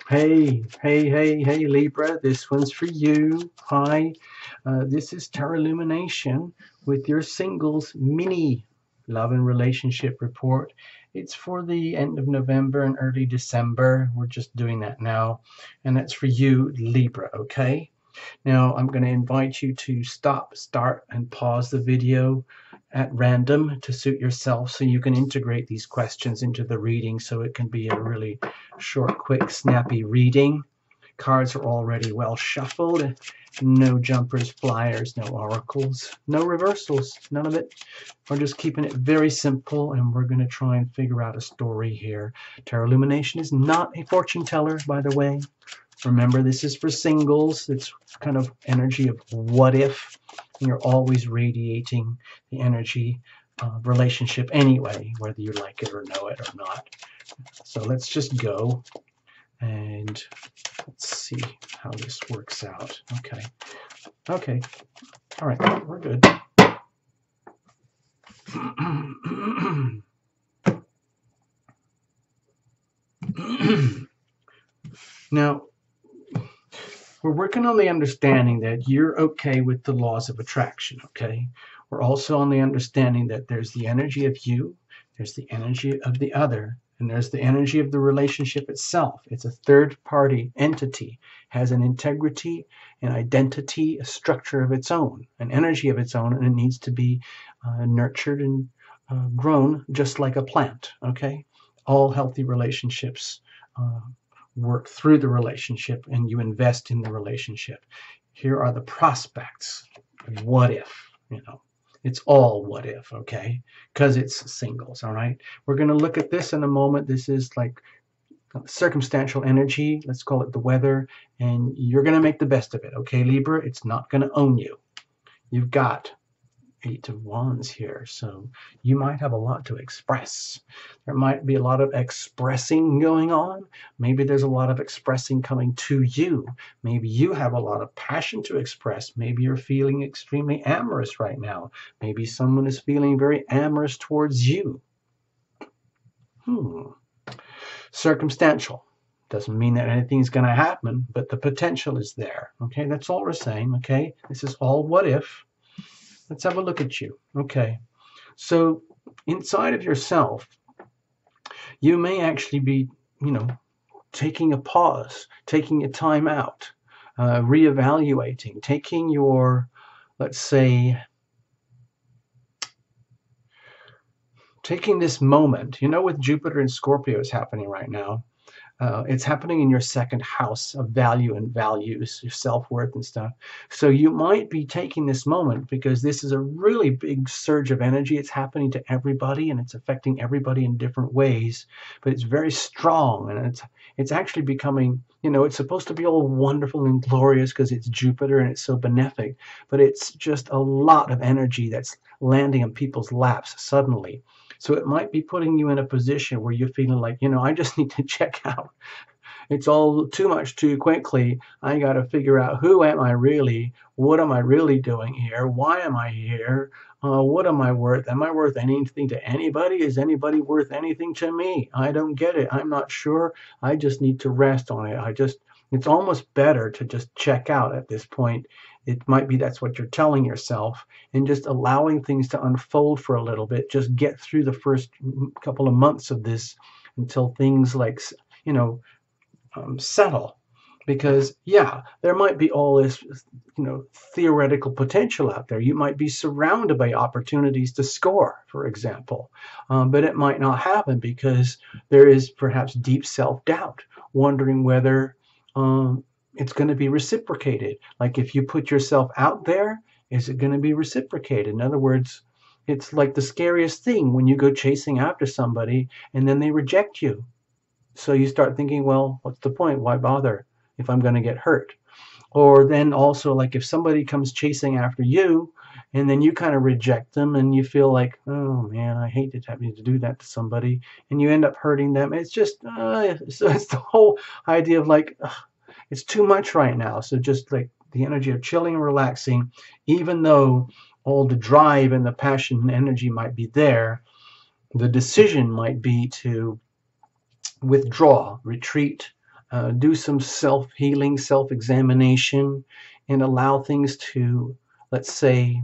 Hey, Libra, this one's for you. Hi, this is Tarot Illumination with your singles mini love and relationship report. It's for the end of November and early December. We're just doing that now, and that's for you, Libra, okay? Now, I'm going to invite you to stop, start, and pause the video at random to suit yourself so you can integrate these questions into the reading so it can be a really short, quick, snappy reading. Cards are already well shuffled. No jumpers, flyers, no oracles, no reversals, none of it. We're just keeping it very simple, and we're going to try and figure out a story here. Tarot Illumination is not a fortune teller, by the way. Remember, this is for singles. It's kind of energy of what if. And you're always radiating the energy of relationship anyway, whether you like it or know it or not. So let's just go and let's see how this works out. Okay. All right, we're good. Now, we're working on the understanding that you're okay with the laws of attraction, okay? We're also on the understanding that there's the energy of you, there's the energy of the other, and there's the energy of the relationship itself. It's a third-party entity, has an integrity, an identity, a structure of its own, an energy of its own, and it needs to be nurtured and grown just like a plant, okay? All healthy relationships work through the relationship, and you invest in the relationship. Here are the prospects. What if, it's all what if, okay? Because it's singles, all right? We're going to look at this in a moment. This is like circumstantial energy. Let's call it the weather, and you're going to make the best of it, okay, Libra? It's not going to own you. You've got 8 of Wands here, so you might have a lot to express. There might be a lot of expressing going on. Maybe there's a lot of expressing coming to you. Maybe you have a lot of passion to express. Maybe you're feeling extremely amorous right now. Maybe someone is feeling very amorous towards you. Circumstantial. Doesn't mean that anything's going to happen, but the potential is there. Okay, that's all we're saying. Okay, this is all what if. Let's have a look at you. Okay, so inside of yourself, you may actually be, taking a pause, taking a time out, reevaluating, taking your, let's say, taking this moment. With Jupiter and Scorpio is happening right now. It's happening in your second house of value and values, your self-worth and stuff. So you might be taking this moment because this is a really big surge of energy. It's happening to everybody, and it's affecting everybody in different ways. But it's very strong, and it's actually becoming, it's supposed to be all wonderful and glorious because it's Jupiter and it's so benefic. But it's just a lot of energy that's landing in people's laps suddenly. So it might be putting you in a position where you're feeling like, I just need to check out. It's all too much too quickly. I got to figure out, who am I really? What am I really doing here? Why am I here? What am I worth? Am I worth anything to anybody? Is anybody worth anything to me? I don't get it. I'm not sure. I just need to rest on it. It's almost better to just check out at this point. It might be that's what you're telling yourself, and just allowing things to unfold for a little bit. Just get through the first couple of months of this until things settle. Because, there might be all this, theoretical potential out there. You might be surrounded by opportunities to score, for example. But it might not happen because there is perhaps deep self-doubt, wondering whether it's going to be reciprocated. Like, if you put yourself out there, is it going to be reciprocated? In other words, it's like the scariest thing when you go chasing after somebody and then they reject you. So you start thinking, well, what's the point? Why bother if I'm going to get hurt? Or then also, like, if somebody comes chasing after you and then you kind of reject them and you feel like, oh man, I hate having to do that to somebody, and you end up hurting them. It's just, so it's the whole idea of like, it's too much right now. So just like the energy of chilling and relaxing, even though all the drive and the passion and energy might be there, the decision might be to withdraw, retreat, do some self-healing, self-examination, and allow things to, let's say,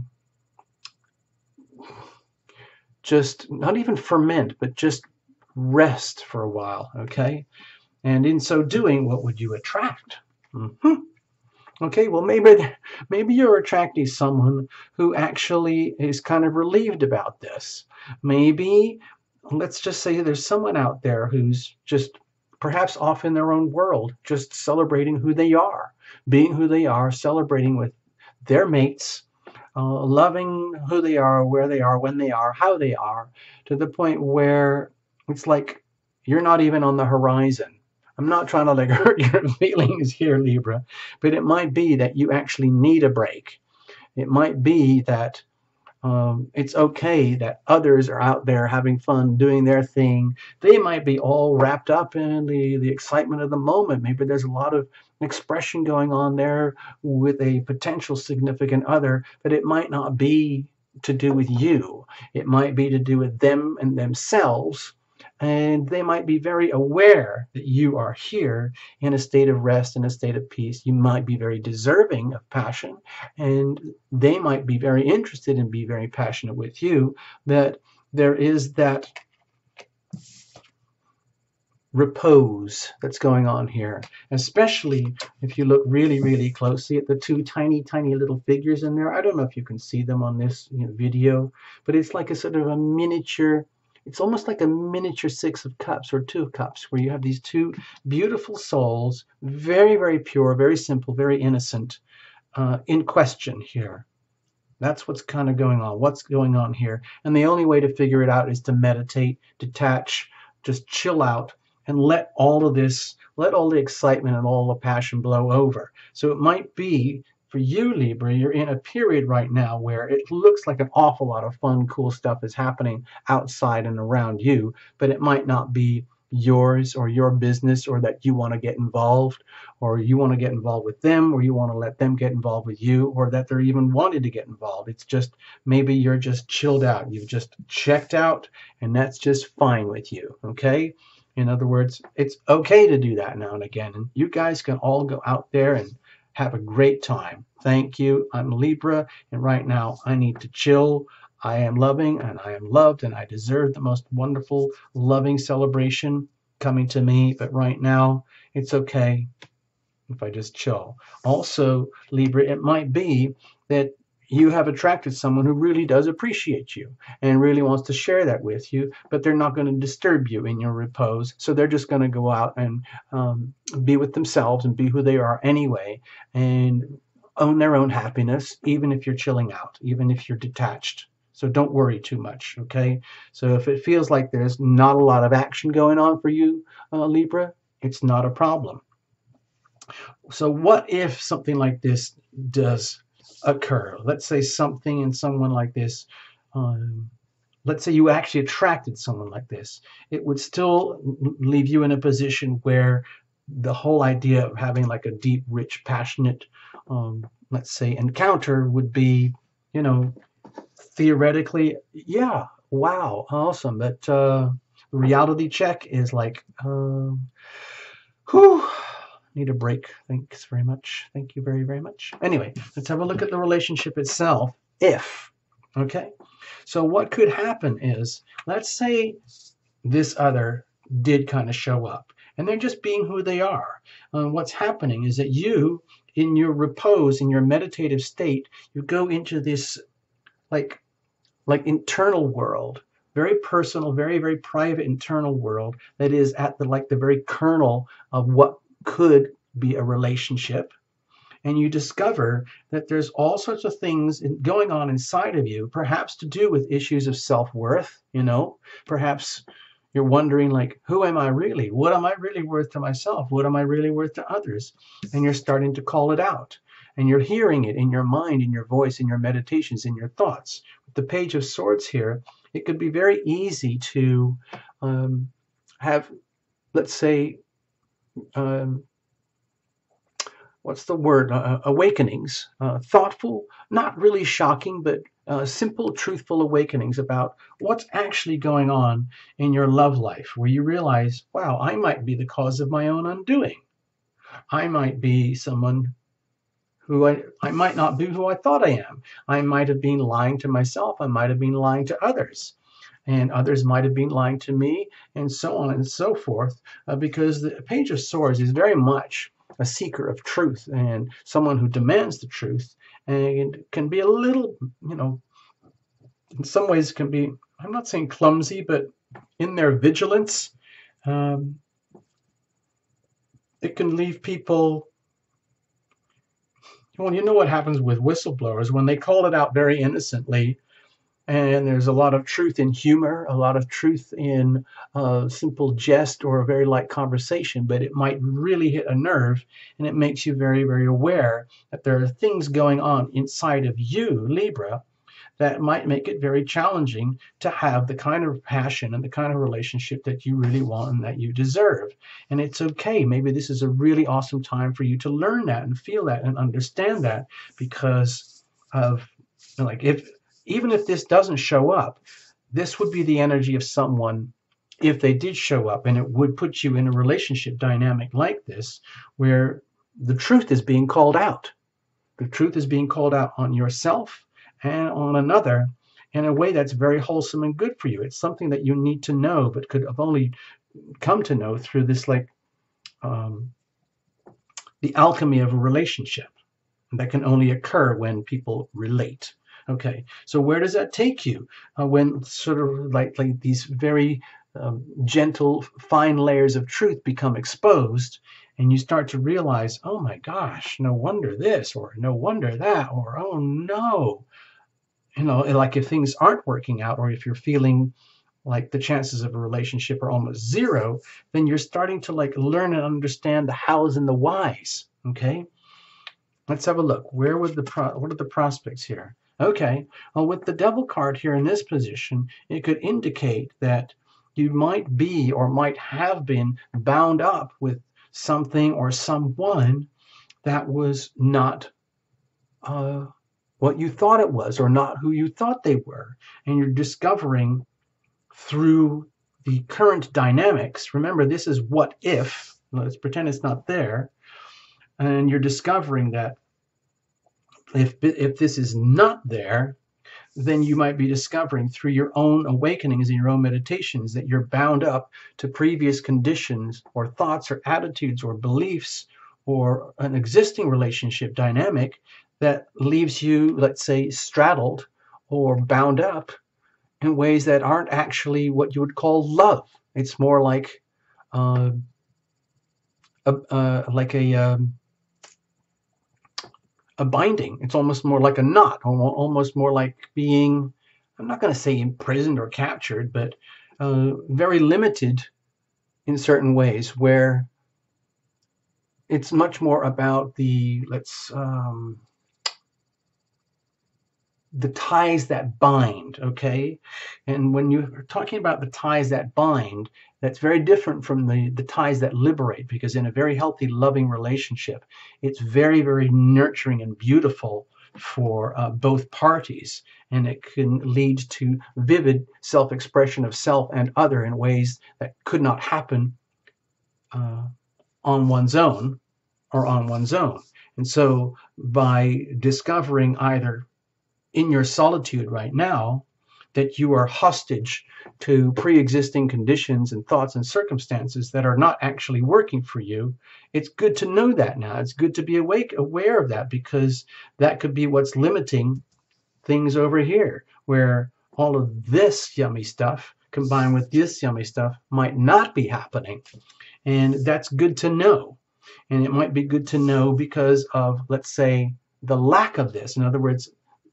just not even ferment, but just rest for a while, okay? And in so doing, what would you attract? Okay, well, maybe you're attracting someone who actually is kind of relieved about this. Maybe, let's just say there's someone out there who's just perhaps off in their own world, just celebrating who they are, being who they are, celebrating with their mates, loving who they are, where they are, when they are, how they are, to the point where it's like you're not even on the horizon. I'm not trying to like hurt your feelings here, Libra, but it might be that you actually need a break. It might be that it's okay that others are out there having fun, doing their thing. They might be all wrapped up in the excitement of the moment. Maybe there's a lot of expression going on there with a potential significant other, but it might not be to do with you. It might be to do with them and themselves. And they might be very aware that you are here in a state of rest, in a state of peace. You might be very deserving of passion, and they might be very interested and be very passionate with you. That there is that repose that's going on here, especially if you look really, really closely at the two tiny, tiny little figures in there. I don't know if you can see them on this video, but it's like a sort of a miniature. It's almost like a miniature Six of Cups or Two of Cups, where you have these two beautiful souls, very, very pure, very simple, very innocent, in question here. That's what's kind of going on. What's going on here? And the only way to figure it out is to meditate, detach, just chill out, and let all of this, let all the excitement and all the passion blow over. So it might be, for you, Libra, you're in a period right now where it looks like an awful lot of fun, cool stuff is happening outside and around you, but it might not be yours or your business, or that you want to get involved, or you want to get involved with them, or you want to let them get involved with you, or that they're even wanted to get involved. It's just maybe you're just chilled out. You've just checked out, and that's just fine with you, okay? In other words, it's okay to do that now and again. And you guys can all go out there and have a great time. Thank you. I'm Libra, and right now I need to chill. I am loving and I am loved, and I deserve the most wonderful, loving celebration coming to me. But right now, it's okay if I just chill. Also, Libra, it might be that you have attracted someone who really does appreciate you and really wants to share that with you, but they're not going to disturb you in your repose. So they're just going to go out and be with themselves and be who they are anyway, and own their own happiness, even if you're chilling out, even if you're detached. So don't worry too much, okay? So if it feels like there's not a lot of action going on for you, Libra, it's not a problem. So what if something like this does occur? Let's say something in someone like this, let's say you actually attracted someone like this. It would still leave you in a position where the whole idea of having like a deep, rich, passionate, let's say, encounter would be, theoretically, yeah, wow, awesome. But reality check is like, whew, need a break. Thanks very much. Thank you very, very much. Anyway, let's have a look at the relationship itself. Okay? So what could happen is, let's say this other did kind of show up, and they're just being who they are. What's happening is that you, in your repose, in your meditative state, you go into this like internal world, very personal, very, very private internal world that is at the very kernel of what could be a relationship. And you discover that there's all sorts of things going on inside of you, perhaps to do with issues of self-worth. Perhaps you're wondering, like, who am I really? What am I really worth to myself? What am I really worth to others? And you're starting to call it out, and you're hearing it in your mind, in your voice, in your meditations, in your thoughts. With the Page of Swords here, it could be very easy to have, let's say, what's the word? Awakenings, thoughtful, not really shocking, but simple, truthful awakenings about what's actually going on in your love life, where you realize, wow, I might be the cause of my own undoing. I might be someone who I might not be who I thought I am. I might have been lying to myself. I might have been lying to others. And others might have been lying to me, and so on and so forth, because the Page of Swords is very much a seeker of truth and someone who demands the truth, and can be a little, in some ways can be, I'm not saying clumsy, but in their vigilance, um, it can leave people. Well, you know what happens with whistleblowers when they call it out very innocently, and there's a lot of truth in humor, a lot of truth in simple jest or a very light conversation, but it might really hit a nerve, and it makes you very, very aware that there are things going on inside of you, Libra, that might make it very challenging to have the kind of passion and the kind of relationship that you really want and that you deserve. And it's okay. Maybe this is a really awesome time for you to learn that and feel that and understand that, because of, like, if even if this doesn't show up, this would be the energy of someone if they did show up, and it would put you in a relationship dynamic like this where the truth is being called out. The truth is being called out on yourself and on another in a way that's very wholesome and good for you. It's something that you need to know, but could have only come to know through this, like, the alchemy of a relationship that can only occur when people relate. Okay, so where does that take you when sort of like these very gentle, fine layers of truth become exposed, and you start to realize, oh my gosh, no wonder this, or no wonder that, or oh no, like if things aren't working out, or if you're feeling like the chances of a relationship are almost zero, then you're starting to like learn and understand the hows and the whys. Okay, let's have a look. What are the prospects here? Okay, well, with the Devil card here in this position, it could indicate that you might be or might have been bound up with something or someone that was not what you thought it was, or not who you thought they were. And you're discovering through the current dynamics. Remember, this is what if. Let's pretend it's not there. And you're discovering that if this is not there, then you might be discovering through your own awakenings and your own meditations that you're bound up to previous conditions or thoughts or attitudes or beliefs or an existing relationship dynamic that leaves you, let's say, straddled or bound up in ways that aren't actually what you would call love. It's more like a binding. It's almost more like a knot, almost more like being, I'm not going to say imprisoned or captured, but very limited in certain ways, where it's much more about the ties that bind, okay? And when you're talking about the ties that bind, that's very different from the ties that liberate, because in a very healthy, loving relationship, it's very, very nurturing and beautiful for both parties. And it can lead to vivid self-expression of self and other in ways that could not happen on one's own or on one's own. And so by discovering either in your solitude right now that you are hostage to pre-existing conditions and thoughts and circumstances that are not actually working for you, it's good to know that now. It's good to be aware of that, because that could be what's limiting things over here, where all of this yummy stuff combined with this yummy stuff might not be happening. And that's good to know. And it might be good to know because of, let's say, the lack of this. In other words,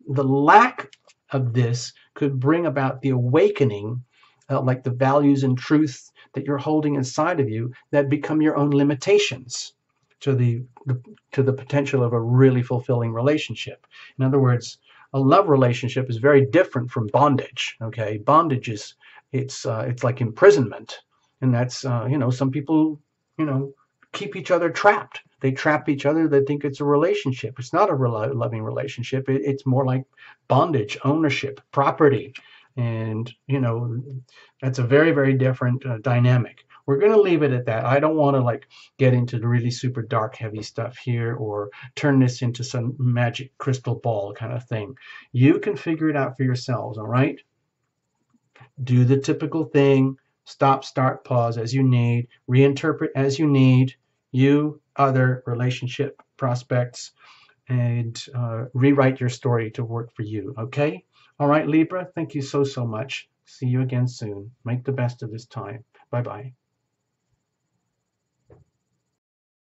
the lack of this could bring about the awakening, like the values and truths that you're holding inside of you that become your own limitations to the potential of a really fulfilling relationship. In other words, a love relationship is very different from bondage. Okay, bondage is it's like imprisonment, and that's some people keep each other trapped. They trap each other. They think it's a relationship. It's not a loving relationship. It's more like bondage, ownership, property. And, that's a very, very different dynamic. we're going to leave it at that. I don't want to like get into the really super dark, heavy stuff here or turn this into some magic crystal ball kind of thing. You can figure it out for yourselves, all right? Do the typical thing. Stop, start, pause as you need. Reinterpret as you need. You, other relationship prospects, and rewrite your story to work for you, okay? All right, Libra, thank you so much. See you again soon. Make the best of this time. Bye-bye.